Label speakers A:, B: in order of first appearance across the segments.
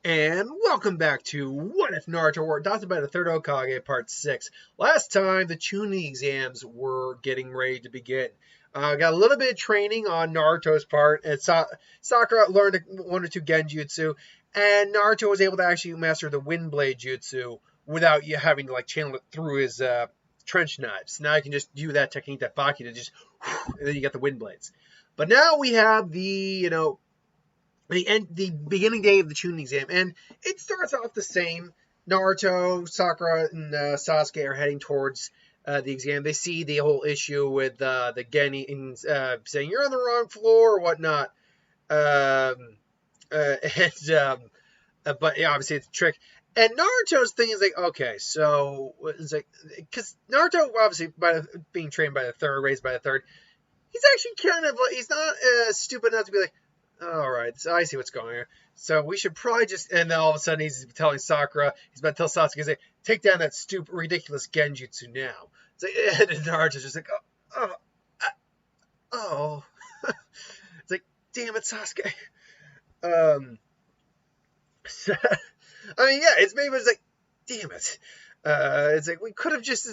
A: And welcome back to What If Naruto Were Adopted by the Third Hokage, Part 6. Last time, the tuning exams were getting ready to begin. Got a little bit of training on Naruto's part, and Sakura learned one or two genjutsu, and Naruto was able to actually master the Wind Blade Jutsu without you having to channel it through his trench knives. Now you can just do that technique that Baki did, and then you get the Wind Blades. But now we have the beginning day of the chunin exam, and it starts off the same. Naruto, Sakura, and Sasuke are heading towards the exam. They see the whole issue with the Genin saying you're on the wrong floor or whatnot, but yeah, obviously it's a trick. And Naruto's thing is okay, so it's because Naruto obviously being trained by the third, raised by the third, he's actually he's not stupid enough to be all right, so I see what's going on. So we should probably and then all of a sudden he's telling Sakura, he's about to tell Sasuke, take down that stupid, ridiculous genjutsu now. And Naruto's just oh. It's damn it, Sasuke. So, I mean, yeah, it's maybe damn it. It's we could have just,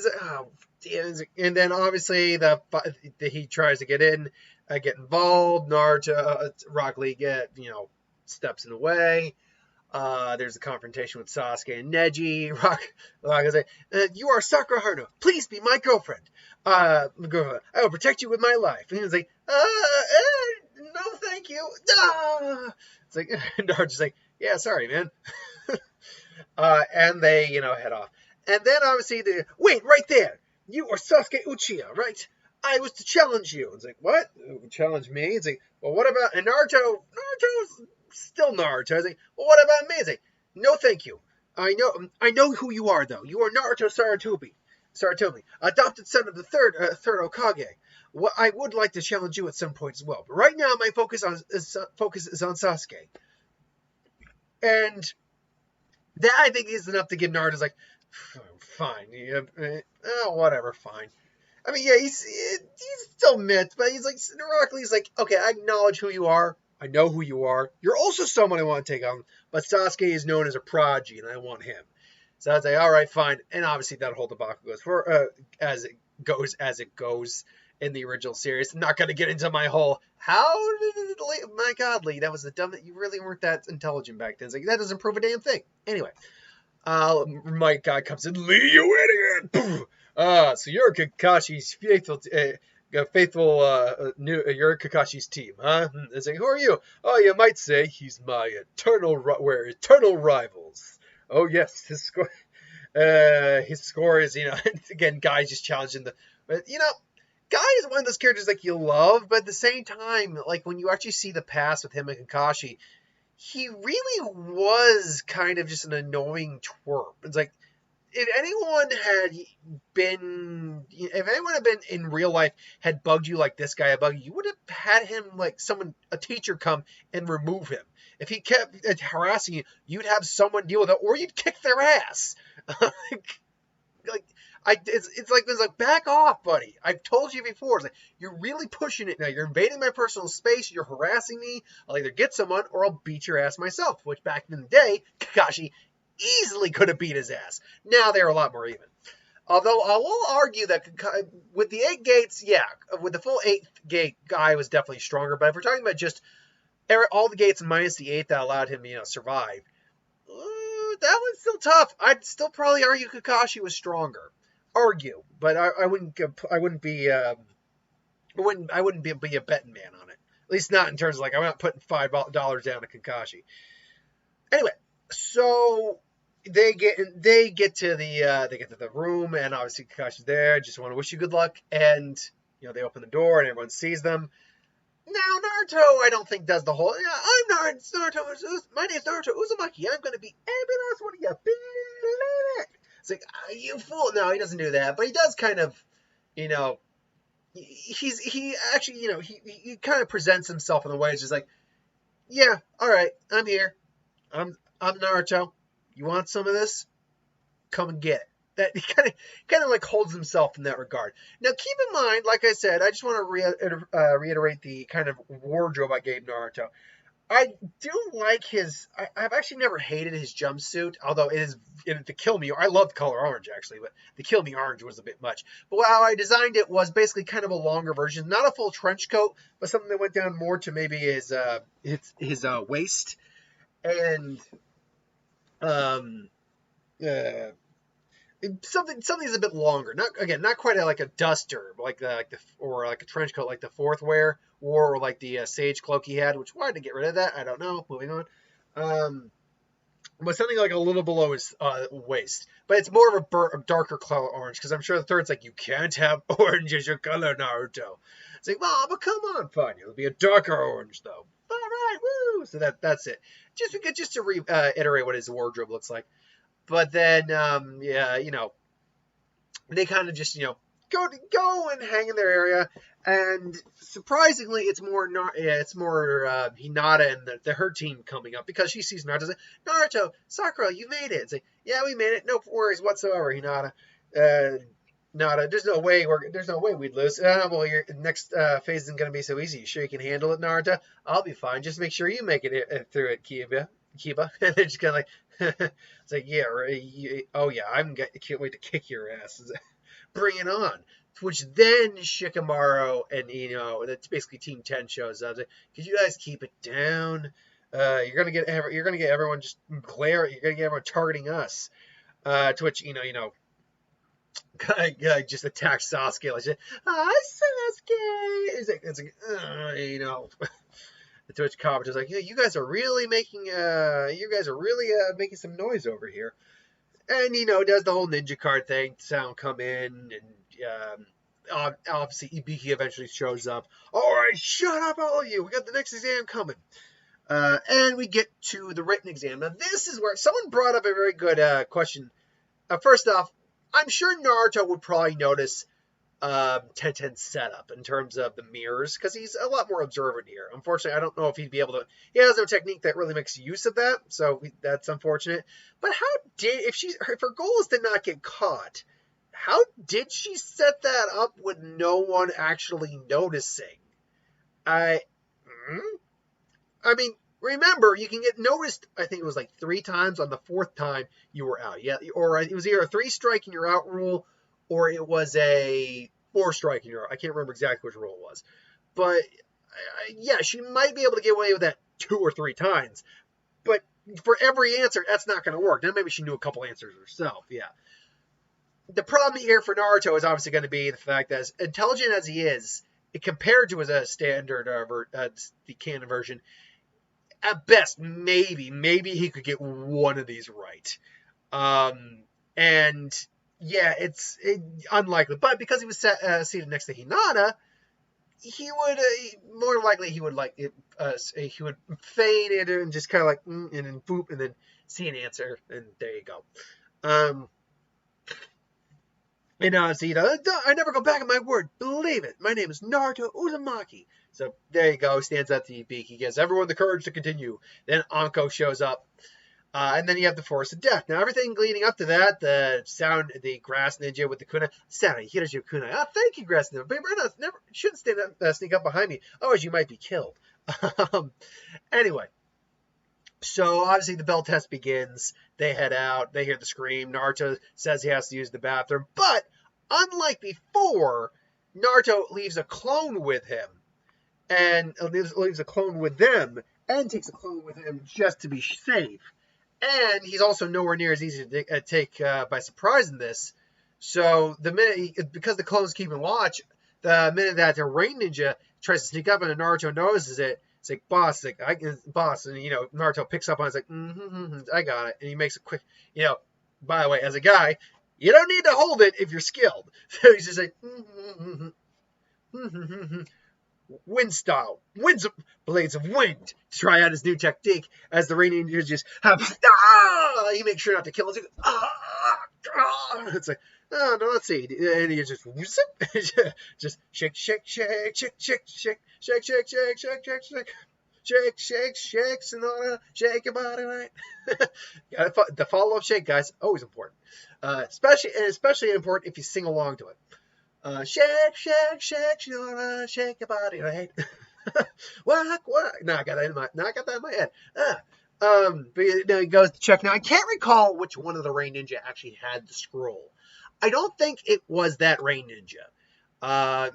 A: damn. And then obviously he tries to get involved. Naruto, Rock Lee steps in the way. There's a confrontation with Sasuke and Neji. Rock is you are Sakura Haruno. Please be my girlfriend. I will protect you with my life. And he's no, thank you. It's Naruto's yeah, sorry, man. And they, head off. And then obviously wait, right there. You are Sasuke Uchiha, right? I was to challenge you. It's what? Challenge me? It's well, what about... And Naruto's still Naruto. It's well, what about me? It's no, thank you. I know who you are, though. You are Naruto Sarutobi, adopted son of the third Hokage. Well, I would like to challenge you at some point as well. But right now, my focus is on Sasuke. And that, I think, is enough to give Naruto's fine. Whatever, fine. I mean, yeah, he's still miffed, but he's Rock Lee's okay, I acknowledge who you are. I know who you are. You're also someone I want to take on, but Sasuke is known as a prodigy, and I want him. So I was all right, fine. And obviously that whole debacle goes as it goes in the original series. I'm not going to get into my whole, my God, Lee, that was you really weren't that intelligent back then. It's that doesn't prove a damn thing. Anyway, my guy comes in, Lee, you idiot! Boom! So you're Kakashi's you're Kakashi's team, huh? It's who are you? Oh, you might say he's my eternal rivals. Oh yes, his score is, again, Guy's just challenging but Guy is one of those characters you love, but at the same time, when you actually see the past with him and Kakashi, he really was kind of just an annoying twerp. It's if anyone had been in real life, had bugged you like this guy had bugged you would have had him a teacher come and remove him. If he kept harassing you, you'd have someone deal with it, or you'd kick their ass. It's back off, buddy. I've told you before. You're really pushing it now. You're invading my personal space. You're harassing me. I'll either get someone or I'll beat your ass myself. Which back in the day, Kakashi easily could have beat his ass. Now they're a lot more even. Although I will argue that with the 8 gates, yeah, with the full 8th gate, Guy was definitely stronger. But if we're talking about just all the gates minus the 8th that allowed him, survive, that one's still tough. I'd still probably argue Kakashi was stronger. Argue, but I wouldn't be a betting man on it. At least not in terms of I'm not putting $5 down to Kakashi. Anyway, so they get to the room, and obviously Kakashi's there. Just want to wish you good luck, and they open the door and everyone sees them. Now Naruto, I don't think does the whole. I'm Naruto. My name's Naruto Uzumaki. I'm going to be every last one of you. Believe it. It's you fool. No, he doesn't do that, but he does kind of, he actually, he kind of presents himself in a way. It's just yeah, all right, I'm here. I'm Naruto. You want some of this? Come and get it. That he kind of holds himself in that regard. Now, keep in mind, like I said, I just want to reiterate the kind of wardrobe I gave Naruto. I do like his. I've actually never hated his jumpsuit, although the Kill Me. I love the color orange actually, but the Kill Me orange was a bit much. But how I designed it was basically kind of a longer version, not a full trench coat, but something that went down more to maybe his waist and um uh, something's a bit longer. Not quite like a duster, or like a trench coat like the fourth wore, or like the sage cloak he had. Which, why did I get rid of that? I don't know. Moving on. But something like a little below his waist. But it's more of a darker color orange, because I'm sure the third's like, you can't have orange as your color, Naruto. It's like, well, but come on, fine. It'll be a darker orange though. All right, woo. So that's it. Just to reiterate what his wardrobe looks like. But then, yeah, they kind of just, go and hang in their area. And surprisingly, it's more Hinata and her team coming up, because she sees Naruto. Like, Naruto, Sakura, you made it. It's like, yeah, we made it. No worries whatsoever, Hinata. Nada, there's no way we'd lose. Well, your next phase isn't going to be so easy. You sure you can handle it, Naruto? I'll be fine. Just make sure you make it through it, Kiba. And they're just kind of like, it's like, yeah, right, oh yeah, I can't wait to kick your ass. Bring it on. Which then Shikamaru and that's basically Team 10 shows up. Like, could you guys keep it down? You're gonna get everyone just glare. You're gonna get everyone targeting us. To which just attacks Sasuke like, hi Sasuke. It's like To which Kabuto's like, yeah, you guys are really making some noise over here. And, does the whole ninja card thing, sound come in, and obviously Ibiki eventually shows up. All right, shut up, all of you. We got the next exam coming. And we get to the written exam. Now, this is where someone brought up a very good question. First off, I'm sure Naruto would probably notice Tenten's setup in terms of the mirrors, because he's a lot more observant here. Unfortunately, I don't know if he'd be able to. He has no technique that really makes use of that, so that's unfortunate. But if her goal is to not get caught, how did she set that up with no one actually noticing? I mean, remember, you can get noticed, I think it was like 3 times. On the 4th time, you were out. Yeah, or it was either a 3 strike and you're out rule, or it was a 4 strike and you're out. I can't remember exactly which rule it was. But, yeah, she might be able to get away with that 2 or 3 times. But for every answer, that's not going to work. Now, maybe she knew a couple answers herself, yeah. The problem here for Naruto is obviously going to be the fact that, as intelligent as he is, compared to his standard, the canon version, at best, maybe he could get one of these right. And yeah, it's unlikely. But because he was seated next to Hinata, he would more likely he would feign it and just kind of like and then boop and then see an answer, and there you go. And I never go back on my word. Believe it. My name is Naruto Uzumaki. So there you go. Stands up to Ibiki. He gives everyone the courage to continue. Then Anko shows up. And then you have the Forest of Death. Now, everything leading up to that, the Grass Ninja with the kunai. Sarah, here's your kunai. Oh, thank you, Grass Ninja. But shouldn't sneak up behind me. Otherwise, you might be killed. Anyway. So, obviously, the bell test begins. They head out. They hear the scream. Naruto says he has to use the bathroom. But, unlike before, Naruto leaves a clone with him. And leaves a clone with them. And takes a clone with him just to be safe. And he's also nowhere near as easy to take by surprise in this. So, because the clones keep in watch, the minute that the Rain Ninja tries to sneak up and Naruto notices it, it's like, boss, and Naruto picks up on it, it's like, I got it. And he makes a quick, by the way, as a guy, you don't need to hold it if you're skilled. So he's just like, wind style, blades of wind, to try out his new technique as the Rain Ninja just he makes sure not to kill him. It's like, oh, no, let's see. And he just shake, shake, shake, shake, shake, shake, shake, shake, shake, shake, shake, shake, shake, shake, shake, Sonata, shake your body right. The follow-up shake, guys, always important. Especially important if you sing along to it. Shake, shake, shake, Sonata, shake your body right. What? No, I got that in my head. But he goes to check. Now I can't recall which one of the Rain Ninja actually had the scroll. I don't think it was that Rain Ninja.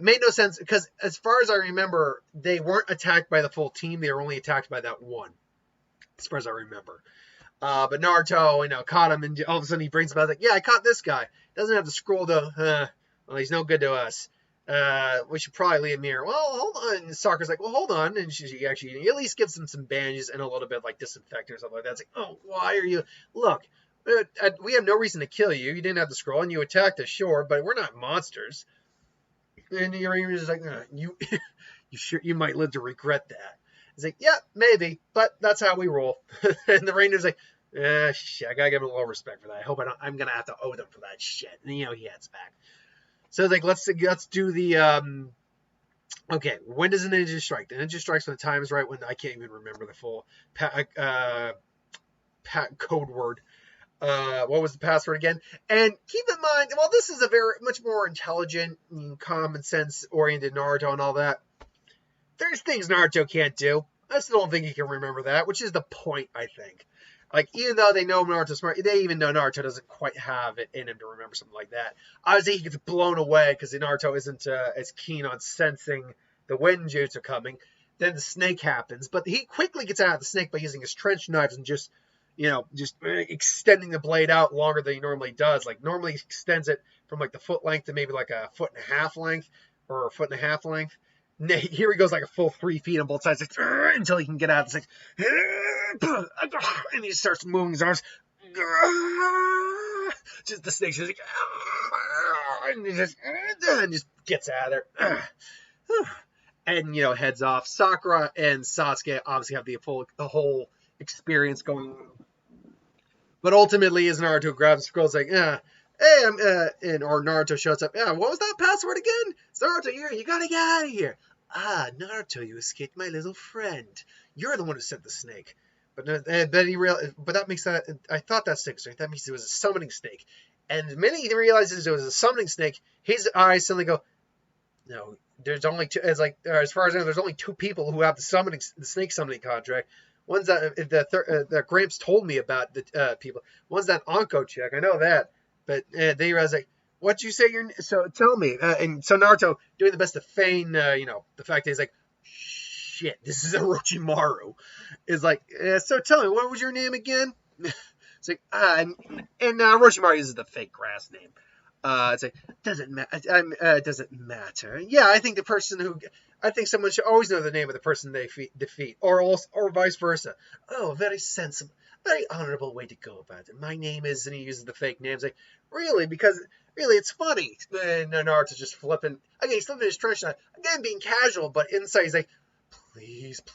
A: Made no sense because as far as I remember, they weren't attacked by the full team. They were only attacked by that one, as far as I remember. But Naruto, caught him, and all of a sudden he brings him out like, yeah, I caught this guy. Doesn't have the scroll though. Well, he's no good to us. We should probably leave him here. Well, hold on. And Sakura's like, well, hold on. And she actually at least gives him some bandages and a little bit like disinfectant or something like that. It's like, oh, why are you? Look, we have no reason to kill you. You didn't have the scroll and you attacked us, sure, but we're not monsters. And you're just like, you sure you might live to regret that. It's like, yeah, maybe, but that's how we roll. And the Ranger's like, shit, I gotta give him a little respect for that. I hope I'm gonna have to owe them for that shit. And he heads back. So like, let's do the okay. When does the ninja strike? The ninja strikes when the time is right. When I can't even remember the full code word. What was the password again? And keep in mind, well, this is a very much more intelligent, common sense oriented Naruto and all that. There's things Naruto can't do. I still don't think he can remember that, which is the point, I think. Like, even though they know Naruto's smart, they even know Naruto doesn't quite have it in him to remember something like that. Obviously, he gets blown away because Naruto isn't as keen on sensing the wind jutsu coming. Then the snake happens, but he quickly gets out of the snake by using his trench knives and just extending the blade out longer than he normally does. Like, normally he extends it from, like, the foot length to maybe, like, a foot and a half length, or a foot and a half length. Here he goes, like, a full 3 feet on both sides, like, until he can get out. It's like, and he starts moving his arms. Just the snake's just like, and he just gets out of there. And, heads off. Sakura and Sasuke obviously have the whole experience going on. But ultimately, as Naruto grabs the scroll, it's like, hey, or Naruto shows up. Yeah, what was that password again? It's Naruto, you gotta get out of here. Ah, Naruto, you escaped my little friend. You're the one who sent the snake. But that makes that. I thought that snake. That means it was a summoning snake. And the minute he realizes it was a summoning snake, his eyes suddenly go, no. There's only two. It's like, as far as I know, there's only 2 people who have the snake summoning contract. One's that Gramps told me about the people. One's that Anko chick. I know that. But they realize, like, what'd you say? So tell me. And so Naruto doing the best to feign, the fact that he's like, shit, this is Orochimaru. Is like, so tell me, what was your name again? It's like, and Orochimaru uses the fake grass name. It's like, doesn't matter. Yeah, I think someone should always know the name of the person they defeat, or vice versa. Oh, very sensible, very honorable way to go about it. My name is, and he uses the fake names. Like, really? Because really, it's funny. And Naruto's just flipping. Again, he's flipping his trench knife. Again, being casual, but inside he's like,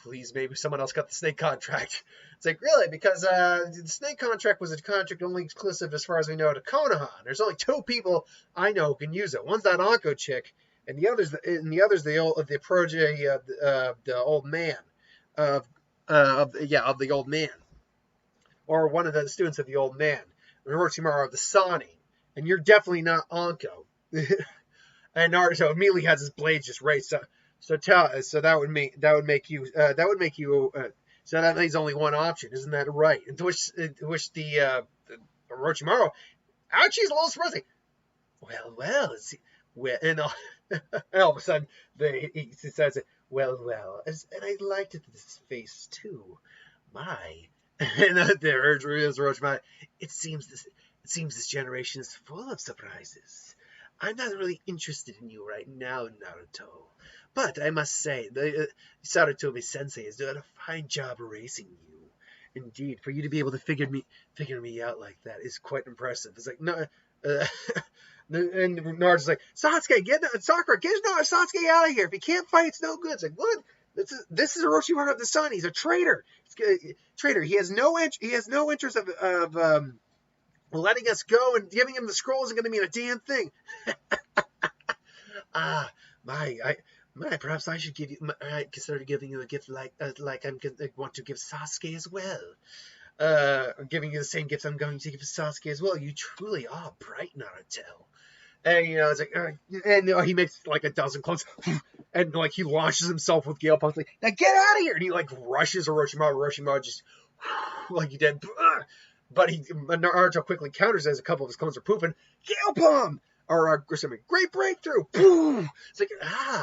A: please, maybe someone else got the snake contract. It's like, really? Because the snake contract was a contract only exclusive, as far as we know, to Konoha. There's only 2 people I know who can use it. One's that Anko chick, and the other's the protege of the old man, of the old man, or one of the students of the old man, Orochimaru of the Sani. And you're definitely not Anko. And Naruto immediately has his blades just raised. So that would make you. So that leaves only one option, isn't that right? And to which the Orochimaru actually is a little surprising. Well, and all of a sudden he says, well, and I liked this face too. My, and there is Orochimaru. It seems this generation is full of surprises. I'm not really interested in you right now, Naruto. But I must say, Sarutobi Sensei is doing a fine job raising you. Indeed, for you to be able to figure me out like that is quite impressive. It's like, no, and Naruto's like, Sasuke, Sakura, get Sasuke out of here. If he can't fight, it's no good. It's like, what? This is Orochimaru of the Sun. He's a traitor. He has no interest of letting us go, and giving him the scroll isn't going to mean a damn thing. Perhaps I should consider giving you a gift like I want to give Sasuke as well. Giving you the same gift I'm going to give Sasuke as well. You truly are bright, Naruto. And it's like, and he makes like a dozen clones. And, like, he launches himself with Gale Punch, like, now get out of here! And he, like, rushes Orochimaru. Orochimaru just, like, he did. But Naruto quickly counters as a couple of his clones are pooping. Gale Palm! Or something. Great breakthrough! Boom! It's like,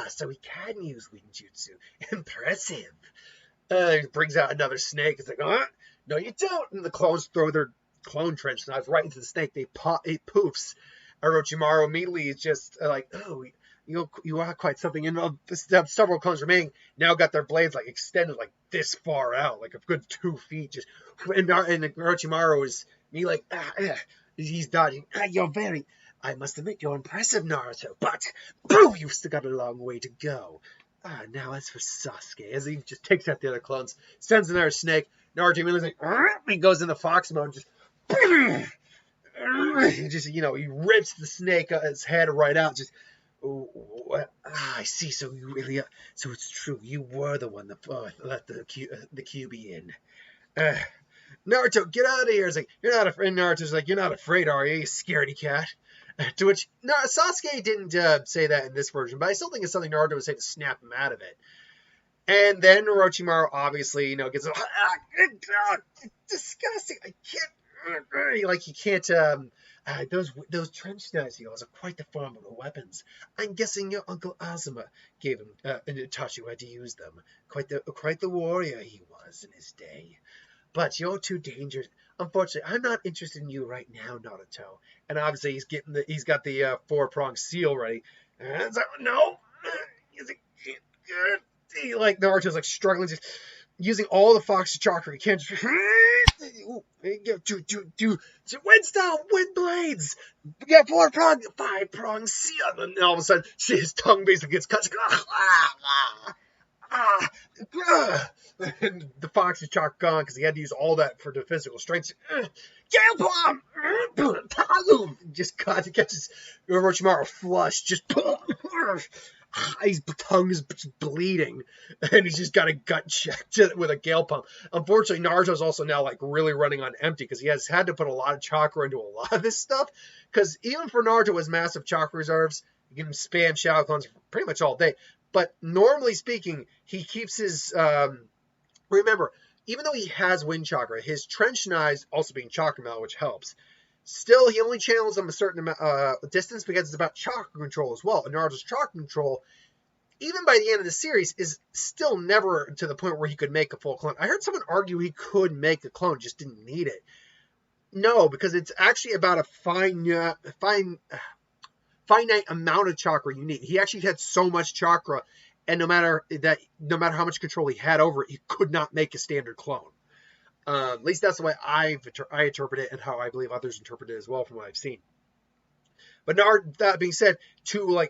A: so he can use Wing Jutsu. Impressive. He brings out another snake. It's like, no, you don't. And the clones throw their clone trench knives right into the snake. It poofs. Orochimaru immediately is just like, oh, you are quite something. And several clones remaining now got their blades like extended like this far out, like a good 2 feet. Just and Orochimaru is like, he's dodging. I must admit, you're impressive, Naruto, but you've still got a long way to go. Now as for Sasuke, as he just takes out the other clones, sends another snake. Naruto immediately like, he goes into fox mode, just he rips the snake his head right out. Just, I see. So you really, so it's true. You were the one that let the QB in. Naruto, get out of here! It's like, you're not afraid. Naruto's like, you're not afraid, are you, you scaredy cat? To which Sasuke didn't say that in this version, but I still think it's something Naruto would say to snap him out of it. And then Orochimaru obviously, gets disgusting. I can't, like, he can't. Those trench knives are quite the formidable weapons. I'm guessing your Uncle Azuma gave him taught you how to use them. Quite the warrior he was in his day. But you're too dangerous. Unfortunately, I'm not interested in you right now, Naruto. And obviously, he's got the 4-pronged seal ready. And it's like, no. Like Naruto's like struggling, just using all the fox chakra. He can't. Wind style, wind blades. Yeah, 4-pronged, 5-pronged seal. And all of a sudden, his tongue basically gets cut. And the fox is chalk gone because he had to use all that for the physical strength. Gale Palm! Just catches Orochimaru flush. Just his tongue is bleeding, and he's just got a gut check with a Gale Palm. Unfortunately, Naruto's also now like really running on empty because he has had to put a lot of chakra into a lot of this stuff. Because even for Naruto with massive chakra reserves, you can spam Shadow Clones pretty much all day. But normally speaking, he keeps his remember, even though he has wind chakra, his trench knives also being chakra metal, which helps. Still, he only channels them a certain amount distance because it's about chakra control as well. And Naruto's chakra control, even by the end of the series, is still never to the point where he could make a full clone. I heard someone argue he could make a clone, just didn't need it. No, because it's actually about a finite amount of chakra you need. He actually had so much chakra, and no matter how much control he had over it, he could not make a standard clone. At least that's the way I interpret it, and how I believe others interpret it as well from what I've seen. But that being said, to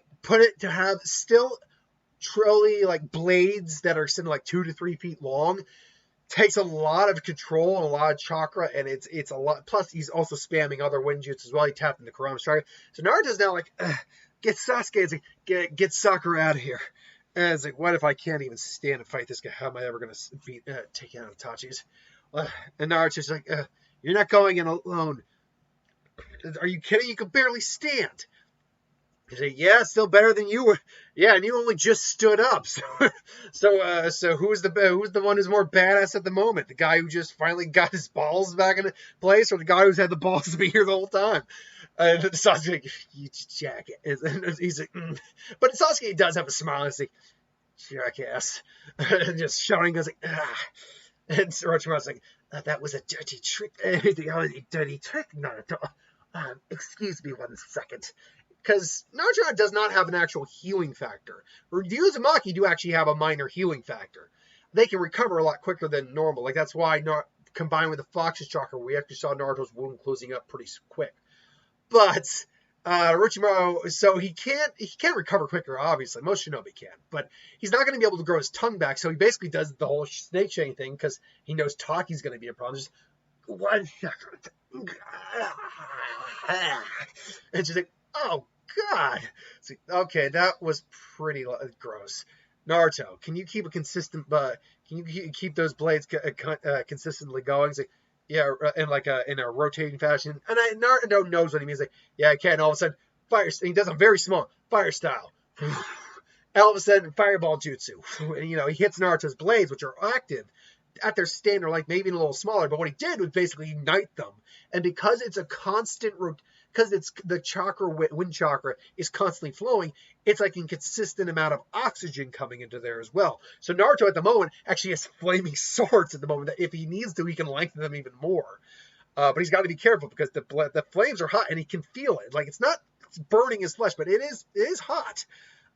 A: have still truly like blades that are like 2 to 3 feet long takes a lot of control and a lot of chakra, and it's a lot. Plus, he's also spamming other wind jutsu as well. He tapped into Kurama Strike. So Naruto's now like, get Sasuke. It's like, get Sakura out of here. And it's like, what if I can't even stand and fight this guy? How am I ever going to take out Itachi's? And Naruto's like, you're not going in alone. Are you kidding? You can barely stand. He's like, yeah, still better than you were. Yeah, and you only just stood up. So who's the one who's more badass at the moment? The guy who just finally got his balls back in place, or the guy who's had the balls to be here the whole time? And Sasuke like, you jackass. And he's like, But Sasuke does have a smile. He's like, jackass. And just shouting, goes like, And Orochimaru's like, that was a dirty trick. Dirty trick, Naruto. Excuse me 1 second. Because Naruto does not have an actual healing factor. The Uzumaki do actually have a minor healing factor. They can recover a lot quicker than normal. Like, that's why, combined with the Fox's chakra, we actually saw Naruto's wound closing up pretty quick. But Orochimaru, so he can't recover quicker, obviously. Most shinobi can. But he's not going to be able to grow his tongue back, so he basically does the whole snake chain thing because he knows Taki's going to be a problem. Just 1 second. And she's like, oh, God. So, okay, that was pretty gross. Naruto, can you keep a consistent, can you keep those blades consistently going? It's like, yeah, in a rotating fashion. And Naruto knows what he means. Like, yeah, I can. All of a sudden, fire. He does a very small fire style. all of a sudden, fireball jutsu. And, he hits Naruto's blades, which are active at their standard, like maybe a little smaller. But what he did was basically ignite them. And because it's a constant, because it's the chakra, wind chakra is constantly flowing, it's like a consistent amount of oxygen coming into there as well. So Naruto at the moment actually has flaming swords at the moment that if he needs to, he can lengthen them even more. But he's got to be careful because the flames are hot and he can feel it. Like it's burning his flesh, but it is hot.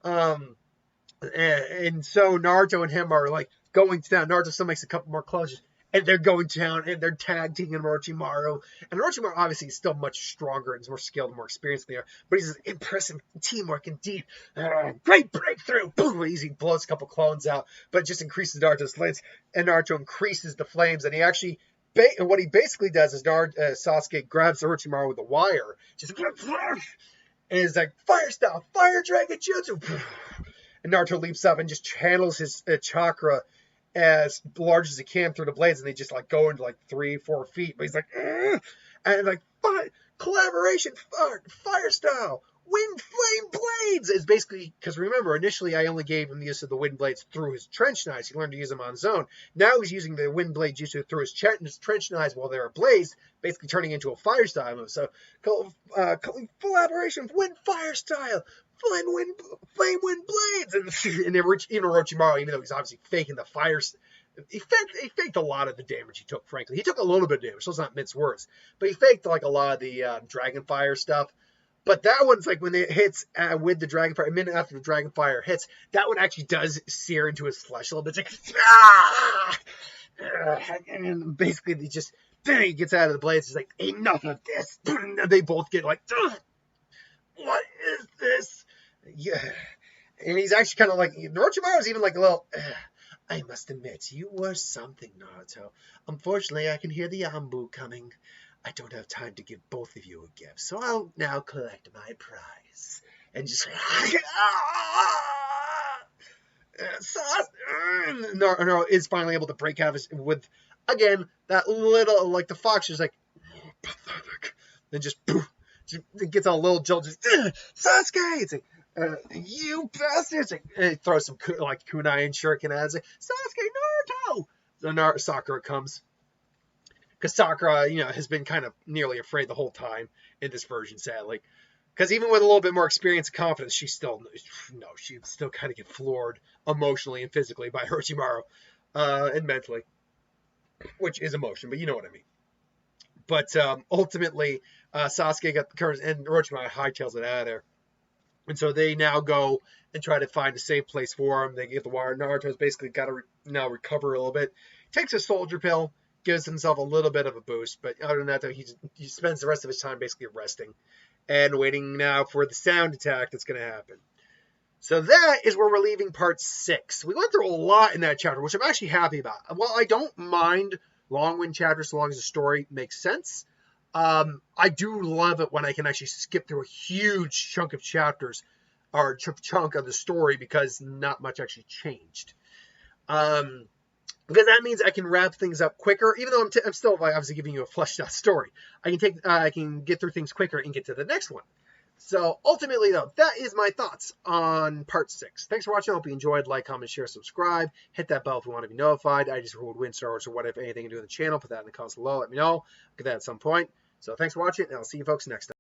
A: And so Naruto and him are like going down. Naruto still makes a couple more clutches, and they're going down, and they're tag teaming Orochimaru. And Orochimaru obviously is still much stronger and more skilled and more experienced than they are, but he's impressive teamwork indeed. Great breakthrough! Boom! He blows a couple clones out, but it just increases Naruto's flames, and Naruto increases the flames, and he actually. And what he basically does is Sasuke grabs Orochimaru with a wire, just and he's like, fire style, fire dragon jutsu. And Naruto leaps up and just channels his chakra as large as he can through the blades, and they just like go into like 3-4 feet. But he's like, and like collaboration, fire style, wind flame blades is basically because remember initially I only gave him the use of the wind blades through his trench knives. He learned to use them on his own. Now he's using the wind blade jutsu through his trench knives while they're ablaze, basically turning into a fire style move. So collaboration, wind fire style. Flame wind blades, and even Orochimaru, even though he's obviously faking the fire, he faked a lot of the damage he took. Frankly, he took a little bit of damage, so let's not mince words. But he faked like a lot of the dragon fire stuff. But that one's like when it hits with the dragon fire, a minute after the dragon fire hits, that one actually does sear into his flesh a little bit. It's like and basically then he gets out of the blades. He's like, enough of this. They both get like, what is this? Yeah, and he's actually kind of like Orochimaru's even like a little. I must admit, you were something, Naruto. Unfortunately, I can hear the Ambu coming. I don't have time to give both of you a gift, so I'll now collect my prize and just. Naruto is finally able to break out of his with again that little like the fox is like pathetic, then just poof, it gets a little jolt. Just Sasuke. It's like. You bastards! And he throws some like kunai and shuriken at it. Like, Sasuke, Naruto! So Sakura comes. Because Sakura, has been kind of nearly afraid the whole time in this version, sadly. Because even with a little bit more experience and confidence, she'd still kind of get floored emotionally and physically by Orochimaru. And mentally. Which is emotion, but you know what I mean. But ultimately, Sasuke got the courage, and Orochimaru hightails it out of there. And so they now go and try to find a safe place for him. They get the wire. Naruto's basically got to now recover a little bit. Takes a soldier pill, gives himself a little bit of a boost. But other than that, though, he spends the rest of his time basically resting and waiting now for the sound attack that's going to happen. So that is where we're leaving part 6. We went through a lot in that chapter, which I'm actually happy about. Well, I don't mind long wind chapters so long as the story makes sense. I do love it when I can actually skip through a huge chunk of chapters or chunk of the story because not much actually changed. Because that means I can wrap things up quicker, even though I'm still obviously giving you a fleshed out story. I can get through things quicker and get to the next one. So ultimately, though, that is my thoughts on part 6. Thanks for watching. I hope you enjoyed. Like, comment, share, subscribe. Hit that bell if you want to be notified. I just ruled win Star Wars or whatever, anything to do with the channel. Put that in the comments below. Let me know. I'll get that at some point. So thanks for watching, and I'll see you folks next time.